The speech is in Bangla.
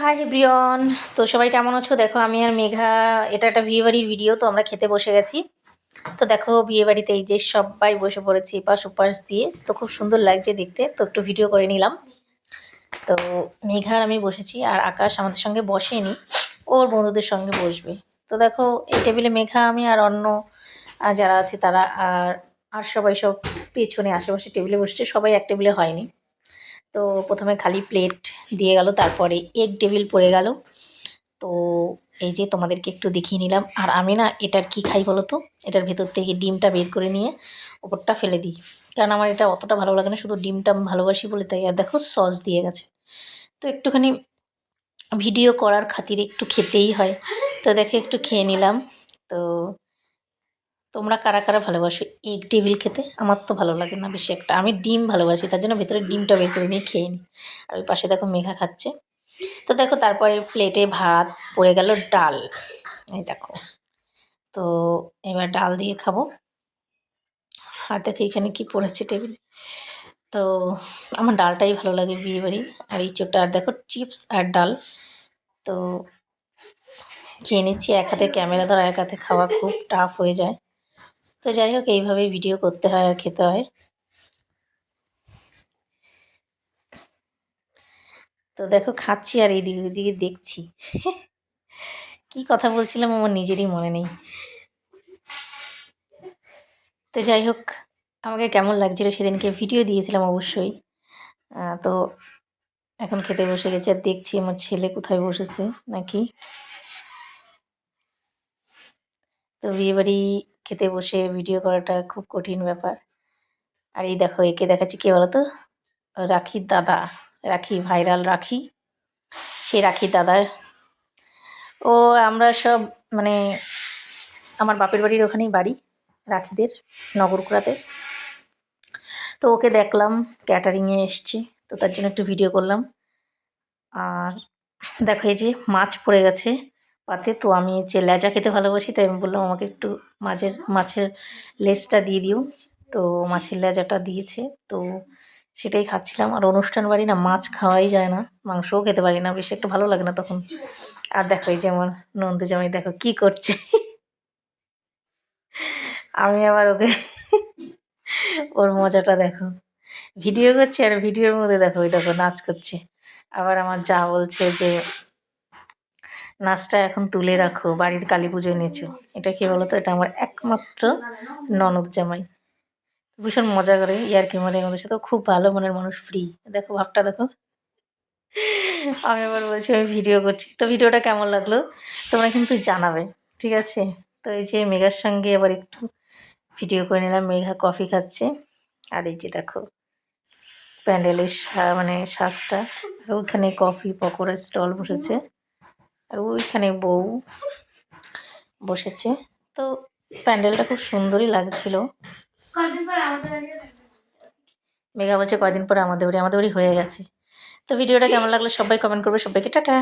Hi everyone. তো সবাই কেমন আছো? দেখো আমি আর মেঘা, এটা একটা বিয়েবাড়ির ভিডিও। তো আমরা খেতে বসে গেছি। তো দেখো বিয়েবাড়িতে এই যে সবাই বসে পড়েছি এপাশ ওপাশ দিয়ে। তো খুব সুন্দর লাগছে দেখতে, তো একটু ভিডিও করে নিলাম। তো মেঘা আর আমি বসেছি, আর আকাশ আমাদের সঙ্গে বসেনি, ওর বন্ধুদের সঙ্গে বসবে। তো দেখো এই টেবিলে মেঘা, আমি আর অন্য যারা আছে তারা, আর সবাই সব পেছনে আশেপাশে টেবিলে বসছে, সবাই এক টেবিলে হয়নি। তো প্রথমে খালি প্লেট দিয়ে গেল, তারপরে এগ টেবিল পড়ে গেল। তো এই যে তোমাদেরকে একটু দেখিয়ে নিলাম। আর আমি না এটার কি খাই বলো তো, এটার ভেতর থেকে ডিমটা বের করে নিয়ে ওপরটা ফেলে দিই, কারণ আমার এটা অতটা ভালো লাগে না, শুধু ডিমটা আমি ভালোবাসি বলে তাই। আর দেখো সস দিয়ে গেছে, তো একটুখানি ভিডিও করার খাতিরে একটু খেতেই হয়। তো দেখে একটু খেয়ে নিলাম। তো তোমরা কারা কারা ভালোবাসো এগ টেবিল খেতে? আমার তো ভালো লাগে না বেশি একটা, আমি ডিম ভালোবাসি, তার জন্য ভেতরে ডিমটা বের করে নিয়ে খেয়ে নিই। আর ওই পাশে দেখো মেঘা খাচ্ছে। তো দেখো তারপরে প্লেটে ভাত পড়ে গেল, ডাল, এই দেখো। তো এবার ডাল দিয়ে খাবো। আর দেখো এখানে কি পড়েছে টেবিল। তো আমার ডালটাই ভালো লাগে বিয়েবাড়ি। আর এই চোটটা, আর দেখো চিপস আর ডাল। তো খেয়ে নিচ্ছি, এক হাতে ক্যামেরা ধরা এক হাতে খাওয়া খুব টাফ হয়ে যায়। তো যাই হোক, এইভাবেই ভিডিও করতে হয় আর খেতে হয়। তো দেখো খাচ্ছি আর এইদিকে ওইদিকে দেখছি। কি কথা বলছিলাম আমার নিজেরই মনে নেই। তো যাই হোক, আমাকে কেমন লাগছিল সেদিনকে ভিডিও দিয়েছিলাম অবশ্যই। তো এখন খেতে বসে গেছি, আর দেখছি আমার ছেলে কোথায় বসেছে নাকি। তো বিয়েবাড়ি খেতে বসে ভিডিও করাটা খুব কঠিন ব্যাপার। আর এই দেখো একে দেখাচ্ছি, কে বলো তো? রাখির দাদা, রাখি, ভাইরাল রাখি, সেই রাখির দাদার। ও আমরা সব মানে আমার বাপের বাড়ির ওখানেই বাড়ি রাখিদের, নগরকুড়াতে। তো ওকে দেখলাম ক্যাটারিংয়ে এসছে, তো তার জন্য একটু ভিডিও করলাম। আর দেখো এই যে মাছ পড়ে গেছে পাতে। তো আমি যে লেজা খেতে ভালোবাসি, তাই আমি বললাম আমাকে একটু মাছের লেজটা দিয়ে দিও। তো মাছের লেজাটা দিয়েছে, তো সেটাই খাচ্ছিলাম। আর অনুষ্ঠান বাড়ি না, মাছ খাওয়াই যায় না, মাংসও খেতে পারি না, বেশি একটু ভালো লাগে না তখন। আর দেখো এই যে আমার নন্দু জামাই দেখো কি করছে। আমি আবার ওকে ওর মজাটা দেখো, ভিডিও করছে আর ভিডিওর মধ্যে দেখো ওই দেখো নাচ করছে। আবার আমার যা বলছে যে নাচটা এখন তুলে রাখো, বাড়ির কালী পুজোয় নেচো। এটা কি বলতো, এটা আমার একমাত্র ননদ জামাই, ভীষণ মজা করে, ইয়ার্কি মারে আমাদের সাথে, খুব ভালো মনের মানুষ, ফ্রি। দেখো ভাবটা দেখো। আমি আবার বলছি আমি ভিডিও করছি। তো ভিডিওটা কেমন লাগলো তোমরা কিন্তু জানাবে, ঠিক আছে? তো এই যে মেঘার সঙ্গে আবার একটু ভিডিও করে নিলাম, মেঘা কফি খাচ্ছে। আর এই যে দেখো প্যান্ডেলের মানে সাজটা, আর ওইখানে কফি পকোড়ার স্টল বসেছে, আর ওইখানে বউ বসেছে। তো প্যান্ডেলটা খুব সুন্দরই লাগছিল। মেঘা বলছে কয়দিন পরে আমাদের বাড়ি হয়ে গেছে। তো ভিডিওটা কেমন লাগলো সবাই কমেন্ট করবে। সবাইকে টাটা।